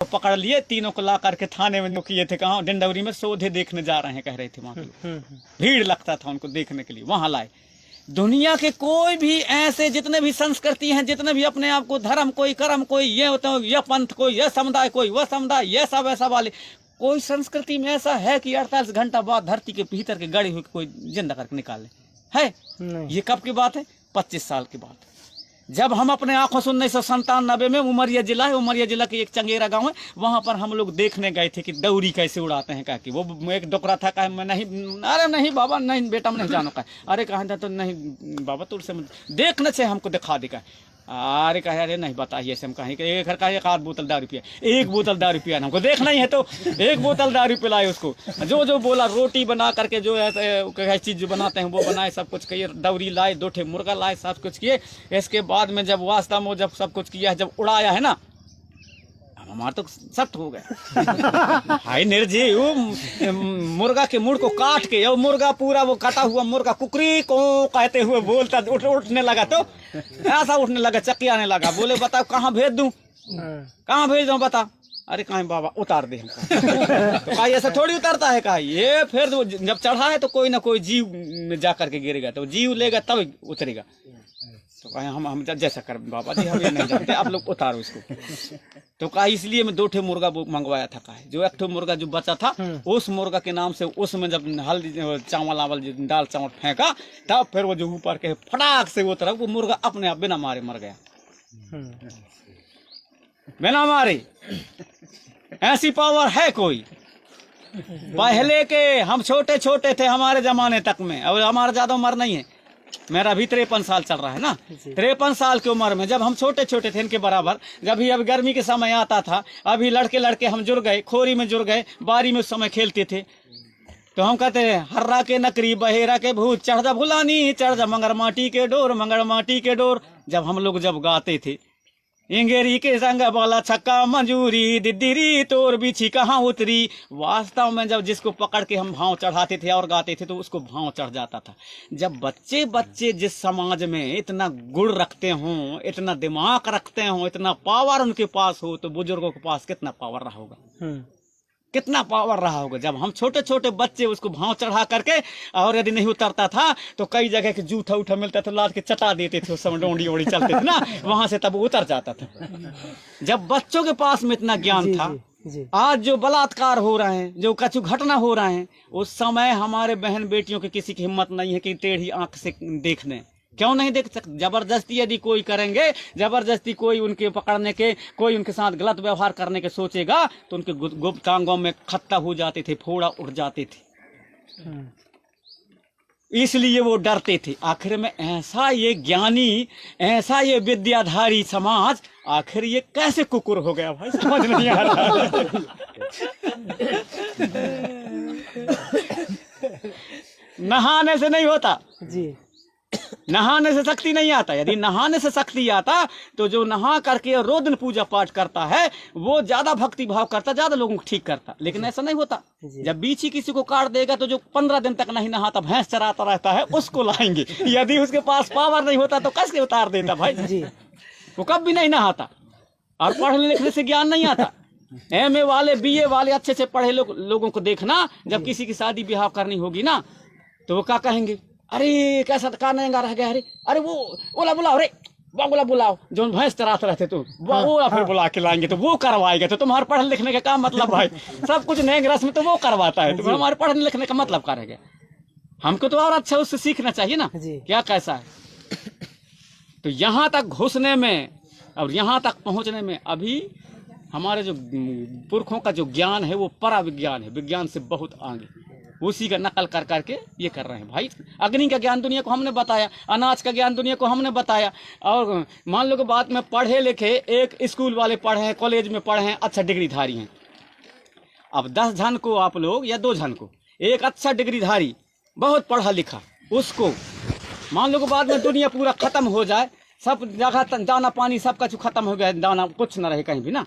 तो पकड़ लिए, तीनों को ला करके थाने में किए थे, कहाँ डिंडौरी में सोधे देखने जा रहे हैं कह रहे थे वहाँ के। भीड़ लगता था उनको देखने के लिए, वहाँ लाए। दुनिया के कोई भी ऐसे जितने भी संस्कृति हैं, जितने भी अपने आप को धर्म, कोई कर्म, कोई ये होता है, यह पंथ, कोई यह समुदाय, कोई वह समुदाय, यह सब ऐसा वाले, कोई संस्कृति में ऐसा है कि 48 घंटा बाद धरती के भीतर के गड़े हुए कोई जिंदा करके निकाले है? ये कब की बात है? 25 साल की बात। जब हम अपने आंखों से 1997 में उमरिया जिला है, उमरिया जिला के एक चंगेरा गांव है, वहां पर हम लोग देखने गए थे कि दौरी कैसे उड़ाते हैं। कहा कि वो एक डोकरा था, कहा मैं नहीं, अरे नहीं बाबा नहीं बेटा मैं नहीं जानो। का अरे कहा तो नहीं बाबा तुरसे देखने से हमको दिखा देगा। अरे कहे अरे नहीं बताइए ऐसे हम कहें कि एक घर का एक आध बोतल दारू पिया, एक बोतल दारू पिया हमको देखना ही है, तो एक बोतल दारू पिलाए उसको। जो बोला रोटी बना करके जो है चीज़ जो बनाते हैं वो बनाए, सब कुछ किए, दौरी लाए, 2 ठे मुर्गा लाए, सब कुछ किए। इसके बाद में जब वास्ता में जब सब कुछ किया है, जब उड़ाया है ना, हमारा तो सख्त हो गया। हाय निर्जीव मुर्गा के मुड़ को काट के, वो मुर्गा पूरा वो कटा हुआ मुर्गा कुकरी को कहते हुए बोलता उठने लगा, तो ऐसा उठने लगा, चक्की आने लगा। बोले बताओ कहाँ भेज दूं, कहाँ भेज दूं बता। अरे कहीं बाबा उतार दे हमको। तो कहा ऐसा थोड़ी उतारता है, कहा ये फिर जब चढ़ा है तो कोई ना कोई जीव में जा करके गिरेगा, तो जीव लेगा तब उतरेगा। तो कहा हम जैसा कर बाबा जी हम ये नहीं जानते, आप लोग उतारो इसको। तो कहा इसलिए मैं 2 ठे मुर्गा मंगवाया था। कहा जो एक ठे मुर्गा जो बचा था, उस मुर्गा के नाम से उसमें जब हल्दी चावल आवल दाल चावल फेंका, तब फिर वो जो ऊपर के फटाक से वो तरफ वो मुर्गा अपने आप बिना मारे मर गया, बिना मारे। ऐसी पावर है कोई? पहले के हम छोटे छोटे थे हमारे जमाने तक में, और हमारा ज्यादा उम्र नहीं है, मेरा भी 53 साल चल रहा है ना। 53 साल की उम्र में जब हम छोटे छोटे थे इनके बराबर, जब भी अब गर्मी के समय आता था, अभी लड़के हम जुड़ गए, खोरी में जुड़ गए, बारी में उस समय खेलते थे, तो हम कहते हैं हर्रा के नकरी बहेरा के भूत, चढ़ जा भुलानी चढ़ जा मंगर माटी के डोर, मंगर माटी के डोर। जब हम लोग जब गाते थे, इंगेरी के संग बोला छक्का मंजूरी, दिद्दीरी तोर बिछी कहाँ उतरी। वास्तव में जब जिसको पकड़ के हम भाव चढ़ाते थे और गाते थे तो उसको भाव चढ़ जाता था। जब बच्चे जिस समाज में इतना गुण रखते हों, इतना दिमाग रखते हों, इतना पावर उनके पास हो, तो बुजुर्गों के पास कितना पावर रहा होगा, कितना पावर रहा होगा। जब हम छोटे छोटे बच्चे उसको भाव चढ़ा करके, और यदि नहीं उतरता था तो कई जगह के जूठा उठा मिलता था, लाद के चटा देते थे, उस समय डोंडी ओड़ी चलते थे ना, वहां से तब उतर जाता था। जब बच्चों के पास में इतना ज्ञान था, आज जो बलात्कार हो रहे हैं, जो कछु घटना हो रहे हैं, उस समय हमारे बहन बेटियों की किसी की हिम्मत नहीं है कि टेढ़ी आंख से देख लें। क्यों नहीं देख सकते? जबरदस्ती यदि कोई करेंगे, जबरदस्ती कोई उनके पकड़ने के, कोई उनके साथ गलत व्यवहार करने के सोचेगा, तो उनके गुप्तांगों में खत्ता हो जाते थे, फोड़ा उठ जाते थे, इसलिए वो डरते थे। आखिर में ऐसा ये ज्ञानी, ऐसा ये विद्याधारी समाज, आखिर ये कैसे कुकुर हो गया भाई, समझ नहीं आ रहा। नहाने से नहीं होता जी, नहाने से शक्ति नहीं आता। यदि नहाने से शक्ति आता तो जो नहा करके रोज दिन पूजा पाठ करता है वो ज्यादा भक्ति भाव करता, ज्यादा लोगों को ठीक करता। लेकिन ऐसा नहीं होता। जब बीची किसी को काट देगा तो जो 15 दिन तक नहीं नहाता, भैंस चराता रहता है, उसको लाएंगे। यदि उसके पास पावर नहीं होता तो कैसे उतार देता भाई जी? वो कब भी नहीं नहाता। और पढ़ने लिखने से ज्ञान नहीं आता। MA वाले, BA वाले अच्छे से पढ़े लोगों को देखना, जब किसी की शादी ब्याह करनी होगी ना, तो वो क्या कहेंगे, अरे कैसा कानेगा रह गया, अरे वो ओला बुलाओ, रे बोला बुलाओ, जो भैंस चराते रहते तो वो फिर बुला के लाएंगे, तो वो करवाएगा। तो तुम्हारे पढ़ने लिखने का क्या मतलब भाई? सब कुछ नए रस में तो वो करवाता है, तो हमारे पढ़ने लिखने का मतलब क्या रह गया? हमको तो और अच्छा उससे सीखना चाहिए ना, क्या कैसा है। तो यहाँ तक घुसने में और यहाँ तक पहुँचने में अभी हमारे जो पुरखों का जो ज्ञान है वो परा विज्ञान है, विज्ञान से बहुत आगे, उसी का नकल कर करके ये कर रहे हैं भाई। अग्नि का ज्ञान दुनिया को हमने बताया, अनाज का ज्ञान दुनिया को हमने बताया, और मान लो कि बाद में पढ़े लिखे, एक स्कूल वाले पढ़े हैं, कॉलेज में पढ़े हैं, अच्छा डिग्रीधारी हैं। अब 10 जन को आप लोग या 2 जन को, एक अच्छा डिग्रीधारी बहुत पढ़ा लिखा, उसको मान लो कि बाद में दुनिया पूरा खत्म हो जाए, सब जगह दाना पानी सब कुछ खत्म हो गया, दाना कुछ न रहे कहीं भी ना,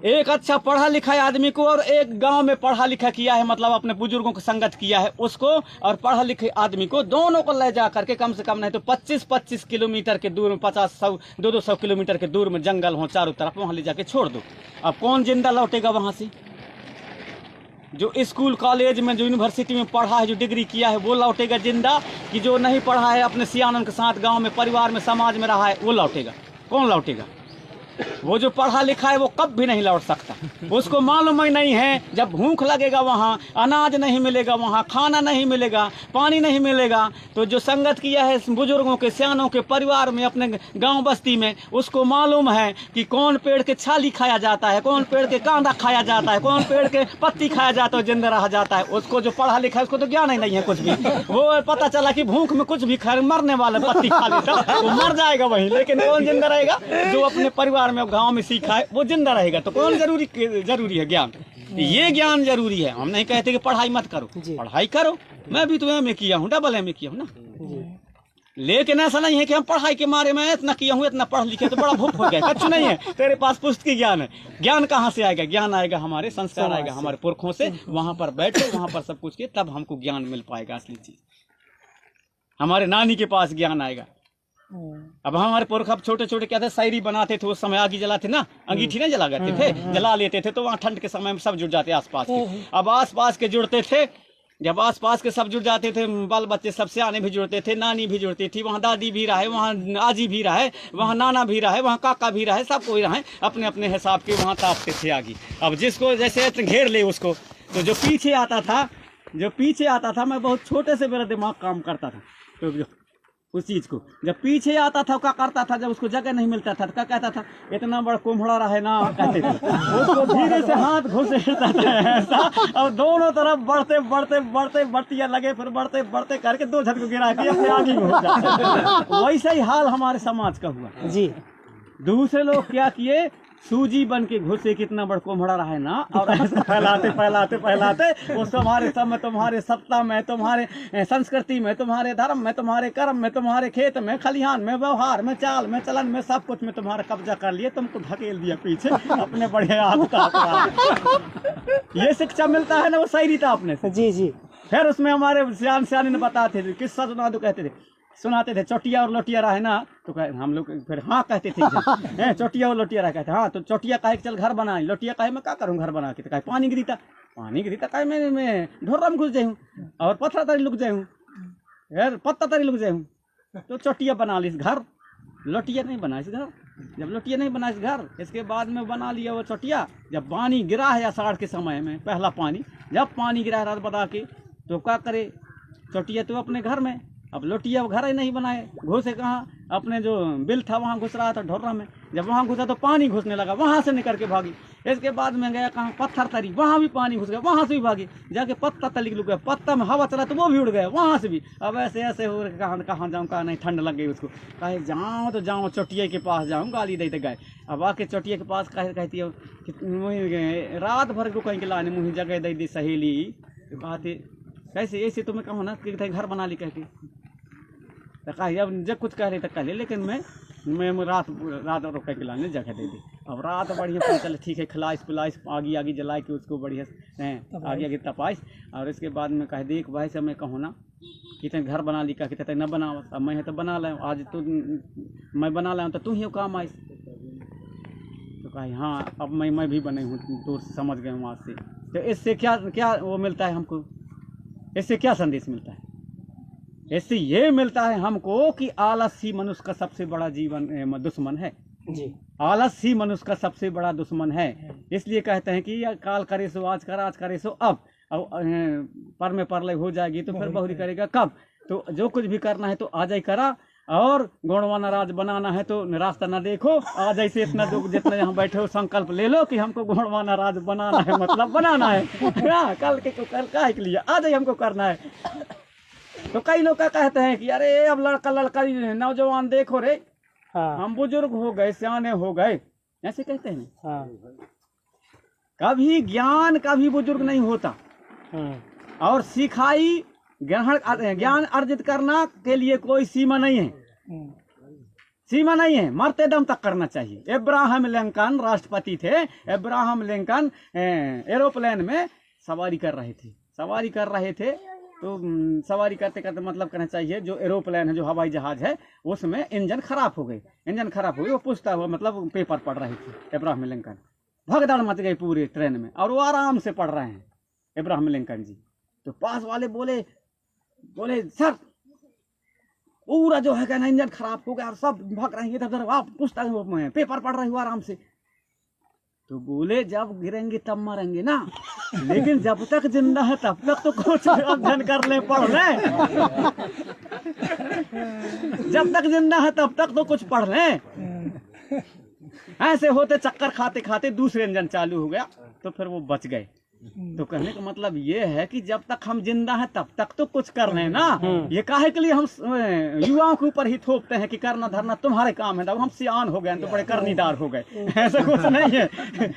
एक अच्छा पढ़ा लिखा आदमी को और एक गांव में पढ़ा लिखा किया है, मतलब अपने बुजुर्गों की संगत किया है उसको, और पढ़ा लिखे आदमी को, दोनों को ले जा करके कम से कम नहीं तो 25-25 किलोमीटर के दूर में, 50-100 200 किलोमीटर के दूर में जंगल हो चारों तरफ, वहां ले जाके छोड़ दो। अब कौन जिंदा लौटेगा वहां से? जो स्कूल कॉलेज में, जो यूनिवर्सिटी में पढ़ा है, जो डिग्री किया है, वो लौटेगा जिंदा, कि जो नहीं पढ़ा है, अपने सियानन के साथ गाँव में, परिवार में, समाज में रहा है, वो लौटेगा? कौन लौटेगा? वो जो पढ़ा लिखा है वो कब भी नहीं लौट सकता। उसको मालूम ही नहीं है, जब भूख लगेगा वहाँ, अनाज नहीं मिलेगा, वहाँ खाना नहीं मिलेगा, पानी नहीं मिलेगा, तो जो संगत किया है बुजुर्गों के, सियानों के, परिवार में, अपने गांव बस्ती में, उसको मालूम है कि कौन पेड़ के छाली खाया जाता है, कौन पेड़ के कांदा खाया जाता है, कौन पेड़ के पत्ती खाया जाता है, जिंदा रहा जाता है। उसको जो पढ़ा लिखा है उसको तो ज्ञान ही नहीं है कुछ भी। वो पता चला कि भूख में कुछ भी खा, मरने वाला पत्ती खा लेता, वो मर जाएगा वहीं, लेकिन कौन जिंदा रहेगा? जो अपने परिवार में, गांव में सीखा है वो जिंदा रहेगा। तो कौन जरूरी है? ज्ञान। ये ज्ञान जरूरी है। हम नहीं कहते कि पढ़ाई मत करो, पढ़ाई करो, मैं भी तो एमए किया हूँ, डबल एमए किया हूँ ना, लेकिन ऐसा नहीं है कि हम पढ़ाई के मारे में इतना किया हूँ, इतना पढ़ लिखे तो बड़ा भूख हो गया, कुछ नहीं है। तेरे पास पुस्तकीय ज्ञान है। ज्ञान कहाँ से आएगा? ज्ञान आएगा हमारे संस्कार, आएगा हमारे पुरखों से। वहां पर बैठो, वहां पर सब कुछ किए, तब हमको ज्ञान मिल पाएगा। असली चीज हमारे नानी के पास ज्ञान आएगा। अब हमारे पुरख अब छोटे छोटे क्या थे, शायरी बनाते थे, उस समय आग जलाते ना, अंगीठी नहीं जला करते थे, जला लेते थे, तो वहाँ ठंड के समय में सब जुड़ जाते आसपास के। अब आसपास के जुड़ते थे, जब आसपास के सब जुड़ जाते थे, बाल बच्चे सब सियाने भी जुड़ते थे, नानी भी जुड़ती थी, वहाँ दादी भी रहे, वहाँ आजी भी रहे, वहाँ नाना भी रहे, वहाँ काका भी रहे, सब कोई रहे, अपने अपने हिसाब के वहाँ तापते थे आगे। अब जिसको जैसे घेर ले उसको, तो जो पीछे आता था, मैं बहुत छोटे से मेरा दिमाग काम करता था, तो उस चीज को जब पीछे आता था क्या करता था, जब उसको जगह नहीं मिलता था तो क्या कहता था, इतना बड़ा कुम्हड़ा रहे ना, कहते थे। उसको धीरे से हाथ घुसेड़ता था ऐसा, और दोनों तरफ बढ़ते लगे, फिर बढ़ते करके 2 झटके गिरा के अपने आगे में हो जाते। वैसा ही हाल हमारे समाज का हुआ जी। दूसरे लोग क्या किए, सूजी बन के घुसे, कितना बड़ा कोमड़ा रहा है ना, और ऐसा फैलाते वो तुम्हारे सब में, तुम्हारे सत्ता में, तुम्हारे संस्कृति में, तुम्हारे धर्म में, तुम्हारे कर्म में, तुम्हारे खेत में, खलिहान में, व्यवहार में, चाल में, चलन में, सब कुछ में तुम्हारा कब्जा कर लिए, तुमको धकेल दिया पीछे अपने बड़े ये शिक्षा मिलता है ना, वो शायरी था अपने से। जी। फिर उसमें हमारे सियाने ने बताते थे, किस्सा सुनाते थे, चोटिया और लोटिया रहा है ना, तो हम लोग फिर हाँ कहते थे, चोटिया और लोटिया रहा, कहते हाँ, तो चोटिया कहे चल घर बना, लोटिया कहे मैं क्या करूँ घर बना के, तो कहे पानी गिरीता कहे मैं ढोरा में घुस जाऊँ और पत्थर तरी लुक जाऊँ, यार पत्ता तरी लुक जाऊँ, तो चोटिया बना ली घर, लोटिया नहीं बना इस घर। जब लोटिया नहीं बना इस घर, इसके बाद में बना लिया वो चोटिया। जब पानी गिरा है आषाढ़ के समय में, पहला पानी जब पानी गिरा है रात बता के, तो क्या करे चोटिया तो अपने घर में, अब लोटिया घर ही नहीं बनाए, घुसे कहाँ, अपने जो बिल था वहाँ घुस रहा था ढोरा में, जब वहाँ घुसा तो पानी घुसने लगा, वहाँ से निकल के भागी। इसके बाद में गया कहाँ, पत्थर तरी, वहाँ भी पानी घुस गया, वहाँ से भी भागी, जाके पत्ता तली लुक गया, पत्ता में हवा चला तो वो भी उड़ गया, वहाँ से भी। अब ऐसे हो रहे, कहाँ जाऊँ, कहाँ नहीं, ठंड लग गई उसको, कहे जाऊँ तो जाऊँ चोटिया के पास जाऊँ, गाली देते गए। अब आके चोटिया के पास कहती है कि रात भर को कहीं के लाने मुँह जगह दे दी सहेली, बात कैसे ऐसे तुम्हें कहो ना कि घर बना ली, कहती तो कही अब जब कुछ कह रही तो कह ले, लेकिन मैं रात रोक के लाने जगह दे दी। अब रात बढ़िया चले, ठीक है, खिलाइश पिलाइश आगी जलाए के उसको बढ़िया आगे तपाइश, और इसके बाद में कह देख भाई से मैं कहूँ ना कि तेरे घर बना ली, कहते तक न बनाओ, अब मैं तो बना लाऊँ, आज तू मैं बना लाऊँ तो तू ही काम आइस, तो कही हाँ अब मैं भी बने हूँ, तो समझ गए हूँ आज से। तो इससे क्या वो मिलता है हमको, इससे क्या संदेश मिलता है? इससे ये मिलता है हमको कि आलसी मनुष्य का सबसे बड़ा दुश्मन है जी। आलसी मनुष्य का सबसे बड़ा दुश्मन है। इसलिए कहते हैं कि काल करे सो आज कर, आज करे सो अब पर में परलय हो जाएगी तो फिर बहुरी करेगा कब। तो जो कुछ भी करना है तो आज ही करा, और गुणवान राज बनाना है तो रास्ता न देखो। आज ऐसे इतना जो जितना यहाँ बैठे हो संकल्प ले लो कि हमको गुणवान राज बनाना है, मतलब बनाना है कल के लिए आज ही हमको करना है। तो कई लोग क्या कहते हैं कि अरे अब लड़का नौजवान देखो रे, हम बुजुर्ग हो गए, सियाने हो गए, ऐसे कहते हैं। कभी ज्ञान कभी बुजुर्ग नहीं होता, और सिखाई ज्ञान अर्जित करना के लिए कोई सीमा नहीं है। सीमा नहीं है, मरते दम तक करना चाहिए। इब्राहिम लिंकन राष्ट्रपति थे, इब्राहिम लिंकन एरोप्लेन में सवारी कर रहे थे, तो सवारी करते करते मतलब कहना चाहिए जो एरोप्लेन है, जो हवाई जहाज है, उसमें इंजन खराब हो गई, वो पूछता हुआ मतलब पेपर पढ़ रही थी इब्राहिम लिंकन। भगदड़ मच गई पूरे ट्रेन में, और वो आराम से पढ़ रहे हैं इब्राहिम लिंकन जी। तो पास वाले बोले सर पूरा जो है कहना इंजन खराब हो गया और सब भाग रहे हैं इधर, आप पूछता है पेपर पढ़ रहे हो आराम से। तो बोले जब गिरेंगे तब मरेंगे ना, लेकिन जब तक जिंदा है तब तक तो कुछ अध्ययन कर ले, पढ़ ले। जब तक जिंदा है तब तक तो कुछ पढ़ ले। ऐसे होते चक्कर खाते खाते दूसरे इंजन चालू हो गया, तो फिर वो बच गए। तो कहने का मतलब ये है कि जब तक हम जिंदा हैं तब तक तो कुछ कर लें ना। ये काहे के लिए हम युवाओं के ऊपर ही थोपते हैं कि करना धरना तुम्हारे काम है, तब हम सियान हो गए तो बड़े करनीदार हो गए। ऐसा कुछ नहीं है,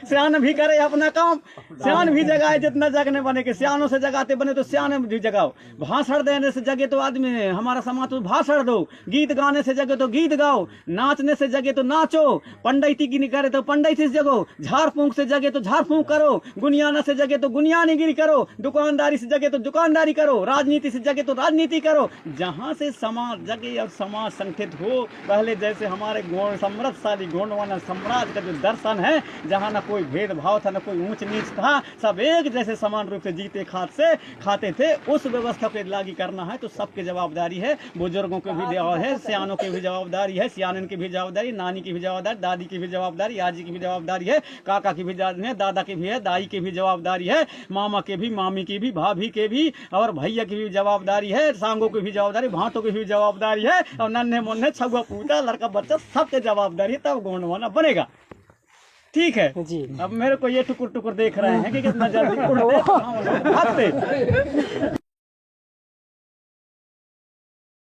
सियान भी करे अपना काम, सियान भी जगाए जितना जगने बने के, सियानों से जगाते बने तो सियाने भी जगाओ। भाषण देने से जगे तो आदमी हमारा समाज तो भाषण दो, गीत गाने से जगे तो गीत गाओ, नाचने से जगे तो नाचो, पंडिती की नहीं करे तो पंडिती से जगो, झाड़ फूंक से जगे तो झाड़ फूंक करो, गुनियाना से जगे तो गुनियानीगिरी करो, दुकानदारी से जगे तो दुकानदारी करो, राजनीति से जगे तो राजनीति करो। जहां से समाज जगे और समाज संगठित हो, पहले जैसे हमारे समृद्धशाली गोंडवाना साम्राज्य का जो दर्शन है, जहां ना कोई भेदभाव था, ना कोई ऊंच नीच था, सब एक जैसे समान रूप से जीते खाते थे, उस व्यवस्था को लागू करना है तो सबकी जवाबदारी है। बुजुर्गों की भी जवाबदारी है, सियानों की भी जवाबदारी है, सियानन की भी जवाबदारी, नानी की भी जवाबदारी, दादी की भी जवाबदारी, आजी की भी जवाबदारी है, काका की भी जवाबदारी है, दादा की भी है, दाई की भी जवाबदारी है, मामा के भी, मामी की भी, भाभी के भी, और भैया की भी जवाबदारी है, सांगों की भी जवाबदारी, भांटों की भी जवाबदारी है, और नन्हे मुन्ने छुआ पूता लड़का बच्चा सबके जवाबदारी है, तब गोंडवाना बनेगा। ठीक है जी। अब मेरे को ये टुकुर टुकुर देख रहे हैं कि कितना जल्दी उड़ते भागते।